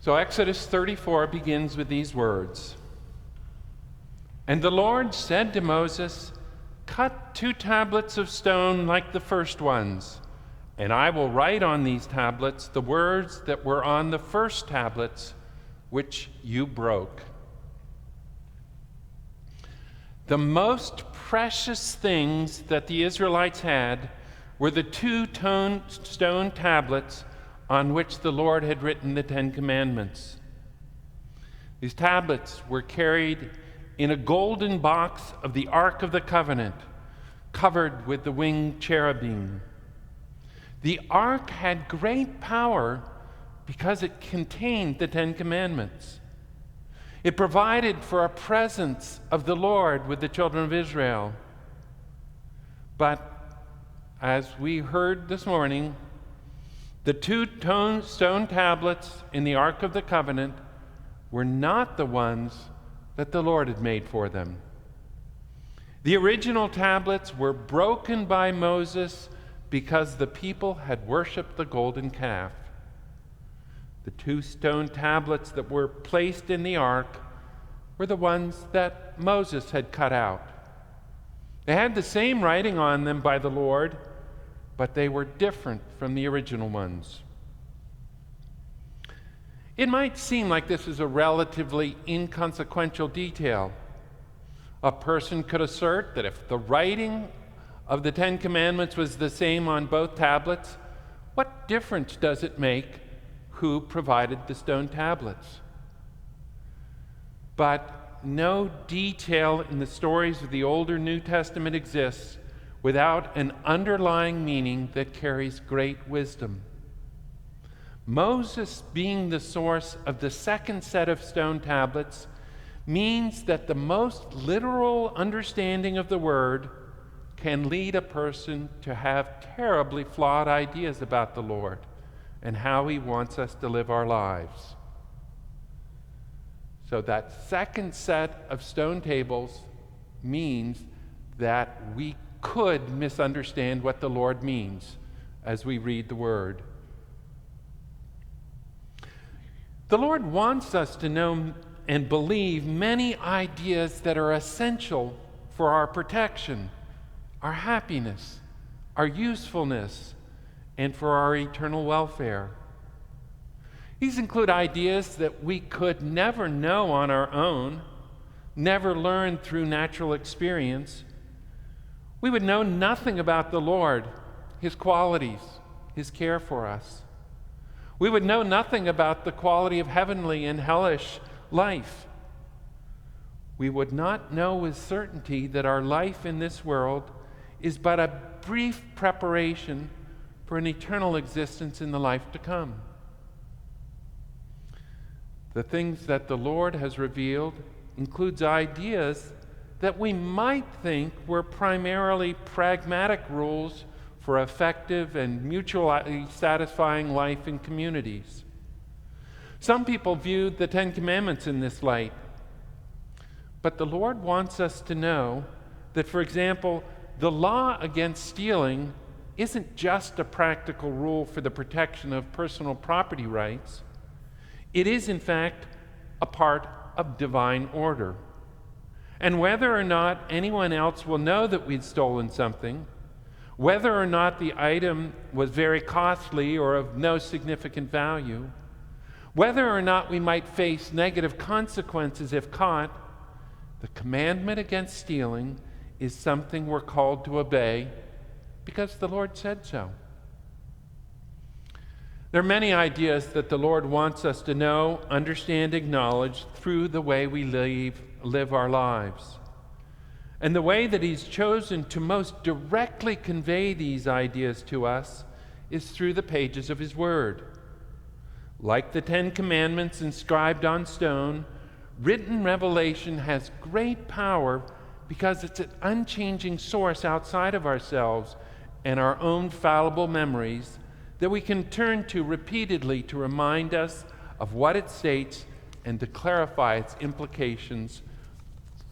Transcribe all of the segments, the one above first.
So Exodus 34 begins with these words. And the Lord said to Moses, "Cut 2 tablets of stone like the first ones, and I will write on these tablets the words that were on the first tablets, which you broke." The most precious things that the Israelites had were the 2 stone tablets on which the Lord had written the 10 Commandments. These tablets were carried in a golden box of the Ark of the Covenant, covered with the winged cherubim. The Ark had great power because it contained the 10 Commandments. It provided for a presence of the Lord with the children of Israel. But as we heard this morning, the 2 stone tablets in the Ark of the Covenant were not the ones that the Lord had made for them. The original tablets were broken by Moses because the people had worshiped the golden calf. The 2 stone tablets that were placed in the ark were the ones that Moses had cut out. They had the same writing on them by the Lord, but they were different from the original ones. It might seem like this is a relatively inconsequential detail. A person could assert that if the writing of the 10 Commandments was the same on both tablets, what difference does it make who provided the stone tablets? But no detail in the stories of the Old or New Testament exists without an underlying meaning that carries great wisdom. Moses being the source of the second set of stone tablets means that the most literal understanding of the word can lead a person to have terribly flawed ideas about the Lord and how he wants us to live our lives. So that second set of stone tables means that we could misunderstand what the Lord means as we read the word. The Lord wants us to know and believe many ideas that are essential for our protection, our happiness, our usefulness, and for our eternal welfare. These include ideas that we could never know on our own, never learn through natural experience. We would know nothing about the Lord, His qualities, His care for us. We would know nothing about the quality of heavenly and hellish life. We would not know with certainty that our life in this world is but a brief preparation for an eternal existence in the life to come. The things that the Lord has revealed includes ideas that we might think were primarily pragmatic rules for effective and mutually satisfying life in communities. Some people viewed the 10 Commandments in this light, but the Lord wants us to know that, for example, the law against stealing isn't just a practical rule for the protection of personal property rights. It is, in fact, a part of divine order. And whether or not anyone else will know that we'd stolen something, whether or not the item was very costly or of no significant value, whether or not we might face negative consequences if caught, the commandment against stealing is something we're called to obey because the Lord said so. There are many ideas that the Lord wants us to know, understand, acknowledge through the way we live our lives. And the way that He's chosen to most directly convey these ideas to us is through the pages of His Word. Like the 10 Commandments inscribed on stone, written revelation has great power because it's an unchanging source outside of ourselves and our own fallible memories that we can turn to repeatedly to remind us of what it states and to clarify its implications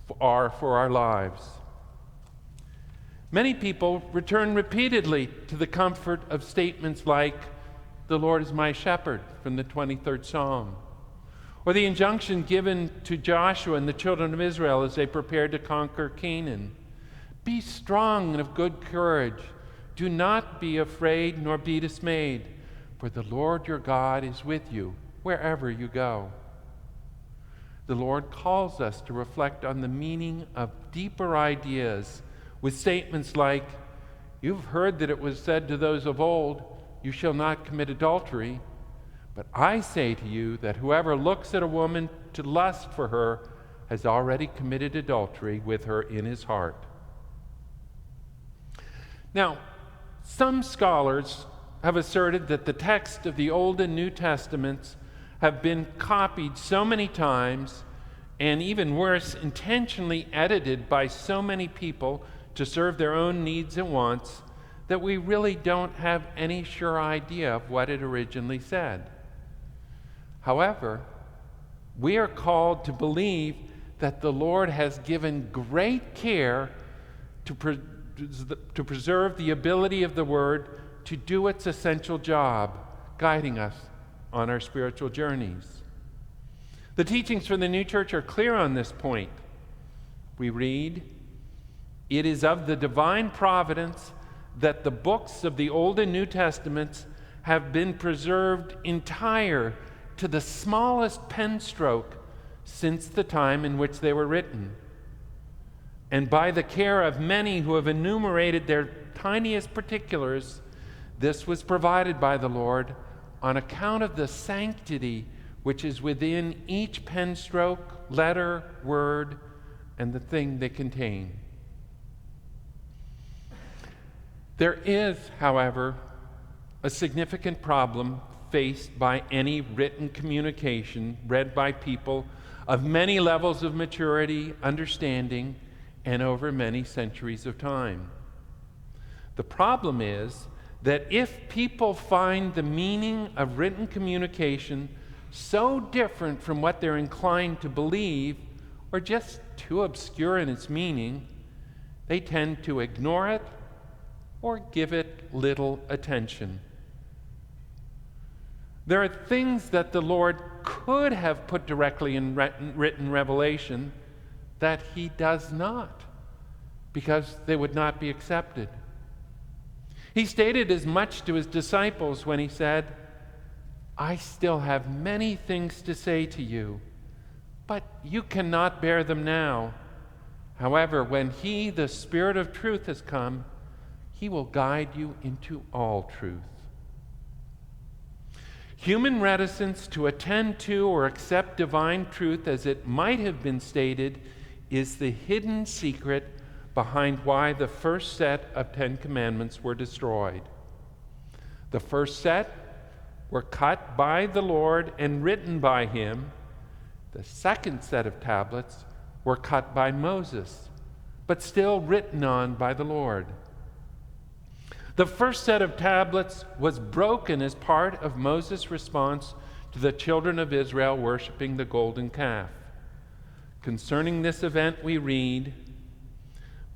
for our lives. Many people return repeatedly to the comfort of statements like, "The Lord is my shepherd," from the 23rd Psalm, Or the injunction given to Joshua and the children of Israel as they prepared to conquer Canaan. Be strong and of good courage. Do not be afraid nor be dismayed, for the Lord your God is with you wherever you go. The Lord calls us to reflect on the meaning of deeper ideas with statements like, you've heard that it was said to those of old, you shall not commit adultery. But I say to you that whoever looks at a woman to lust for her has already committed adultery with her in his heart. Now, some scholars have asserted that the text of the Old and New Testaments have been copied so many times, and even worse, intentionally edited by so many people to serve their own needs and wants, that we really don't have any sure idea of what it originally said. However, we are called to believe that the Lord has given great care to preserve the ability of the Word to do its essential job, guiding us on our spiritual journeys. The teachings from the New Church are clear on this point. We read, "It is of the divine providence that the books of the Old and New Testaments have been preserved entire to the smallest pen stroke since the time in which they were written. And by the care of many who have enumerated their tiniest particulars, this was provided by the Lord on account of the sanctity which is within each pen stroke, letter, word, and the thing they contain." There is, however, a significant problem faced by any written communication read by people of many levels of maturity, understanding, and over many centuries of time. The problem is that if people find the meaning of written communication so different from what they're inclined to believe, or just too obscure in its meaning, they tend to ignore it or give it little attention. There are things that the Lord could have put directly in written revelation that he does not, because they would not be accepted. He stated as much to his disciples when he said, "I still have many things to say to you, but you cannot bear them now. However, when he, the Spirit of truth, has come, he will guide you into all truth." Human reticence to attend to or accept divine truth as it might have been stated is the hidden secret behind why the first set of 10 Commandments were destroyed. The first set were cut by the Lord and written by him. The second set of tablets were cut by Moses, but still written on by the Lord. The first set of tablets was broken as part of Moses' response to the children of Israel worshiping the golden calf. Concerning this event, we read,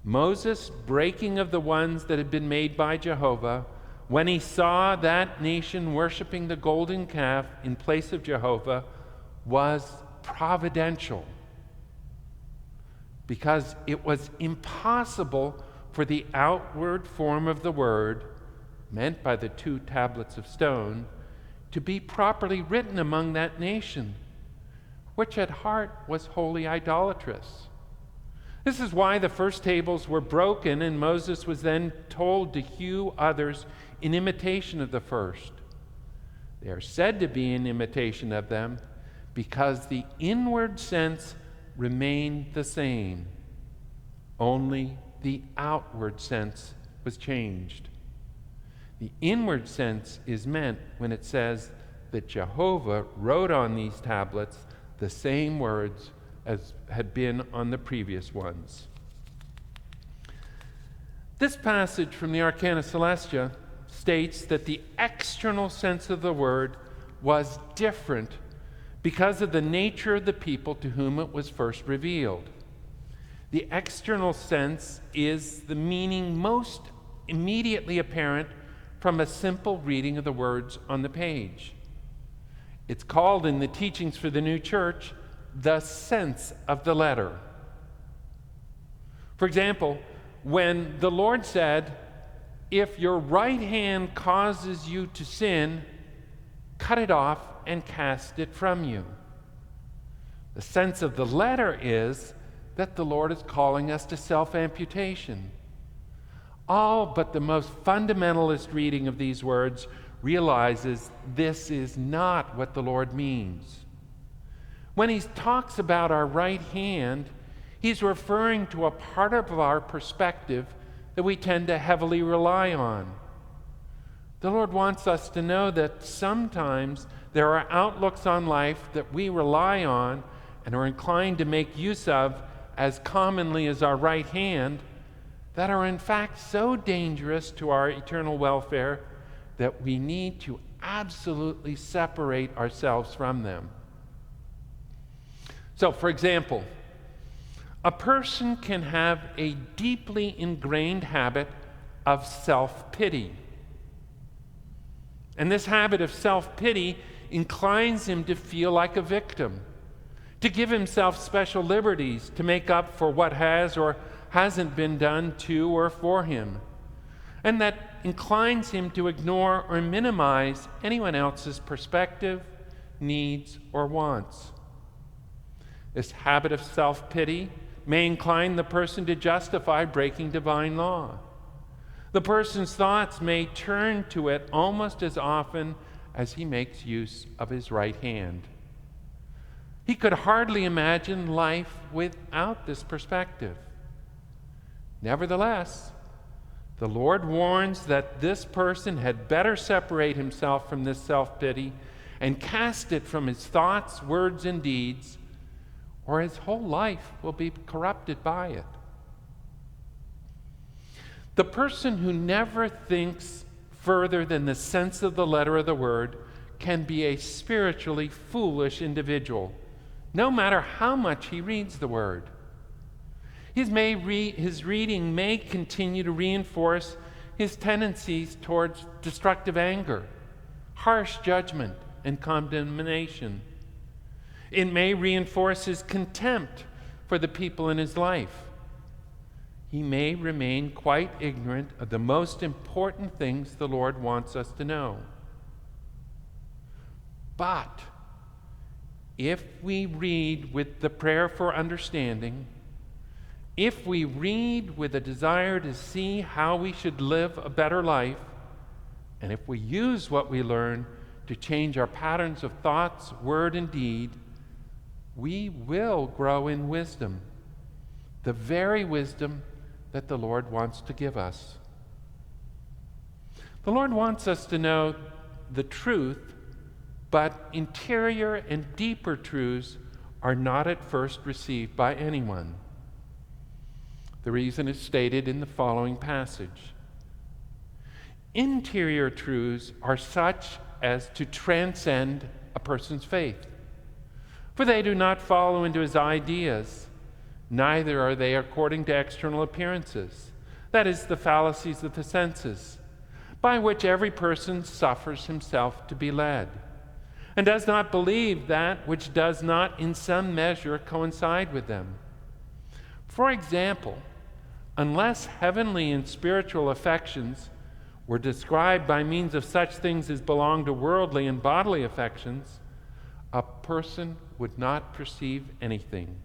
"Moses, breaking of the ones that had been made by Jehovah, when he saw that nation worshiping the golden calf in place of Jehovah, was providential, because it was impossible for the outward form of the word, meant by the 2 tablets of stone, to be properly written among that nation, which at heart was wholly idolatrous. This is why the first tables were broken, and Moses was then told to hew others in imitation of the first. They are said to be in imitation of them because the inward sense remained the same, only the outward sense was changed. The inward sense is meant when it says that Jehovah wrote on these tablets the same words as had been on the previous ones. This passage from the Arcana Celestia states that the external sense of the word was different because of the nature of the people to whom it was first revealed. The external sense is the meaning most immediately apparent from a simple reading of the words on the page. It's called in the teachings for the new church the sense of the letter. For example, when the Lord said, if your right hand causes you to sin, cut it off and cast it from you. The sense of the letter is that the Lord is calling us to self-amputation. All but the most fundamentalist reading of these words realizes this is not what the Lord means. When he talks about our right hand, he's referring to a part of our perspective that we tend to heavily rely on. The Lord wants us to know that sometimes there are outlooks on life that we rely on and are inclined to make use of as commonly as our right hand that are in fact so dangerous to our eternal welfare that we need to absolutely separate ourselves from them. So, for example, a person can have a deeply ingrained habit of self-pity. And this habit of self-pity inclines him to feel like a victim, to give himself special liberties to make up for what has or hasn't been done to or for him. And that inclines him to ignore or minimize anyone else's perspective, needs, or wants. This habit of self-pity may incline the person to justify breaking divine law. The person's thoughts may turn to it almost as often as he makes use of his right hand. He could hardly imagine life without this perspective. Nevertheless, the Lord warns that this person had better separate himself from this self-pity and cast it from his thoughts, words, and deeds, or his whole life will be corrupted by it. The person who never thinks further than the sense of the letter of the word can be a spiritually foolish individual, no matter how much he reads the word. His reading may continue to reinforce his tendencies towards destructive anger, harsh judgment, and condemnation. It may reinforce his contempt for the people in his life. He may remain quite ignorant of the most important things the Lord wants us to know. But if we read with the prayer for understanding, if we read with a desire to see how we should live a better life, and if we use what we learn to change our patterns of thoughts, word, and deed, we will grow in wisdom, the very wisdom that the Lord wants to give us. The Lord wants us to know the truth, but interior and deeper truths are not at first received by anyone. The reason is stated in the following passage. Interior truths are such as to transcend a person's faith, for they do not follow into his ideas, neither are they according to external appearances, that is, the fallacies of the senses, by which every person suffers himself to be led, and does not believe that which does not in some measure coincide with them. For example, unless heavenly and spiritual affections were described by means of such things as belong to worldly and bodily affections, a person would not perceive anything.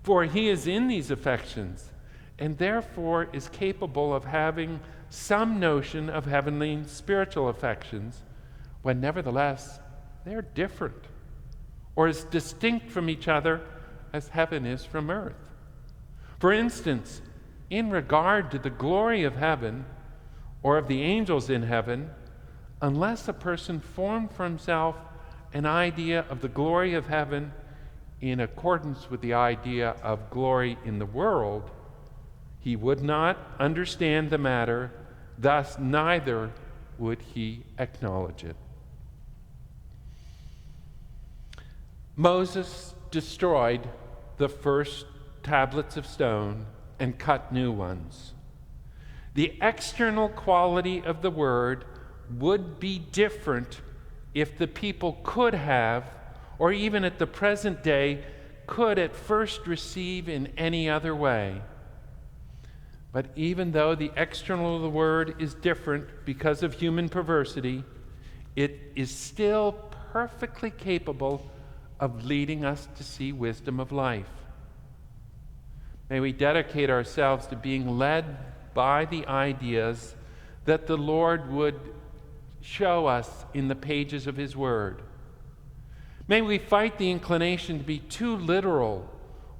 For he is in these affections, and therefore is capable of having some notion of heavenly and spiritual affections, when nevertheless they're different, or as distinct from each other as heaven is from earth. For instance, in regard to the glory of heaven, or of the angels in heaven, unless a person formed for himself an idea of the glory of heaven in accordance with the idea of glory in the world, he would not understand the matter, thus neither would he acknowledge it. Moses destroyed the first tablets of stone and cut new ones. The external quality of the word would be different if the people could have, or even at the present day, could at first receive in any other way. But even though the external of the word is different because of human perversity, it is still perfectly capable of leading us to see wisdom of life. May we dedicate ourselves to being led by the ideas that the Lord would show us in the pages of His Word. May we fight the inclination to be too literal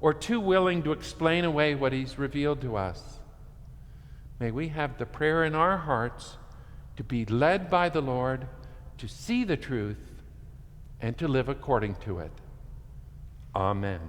or too willing to explain away what He's revealed to us. May we have the prayer in our hearts to be led by the Lord, to see the truth, and to live according to it. Amen.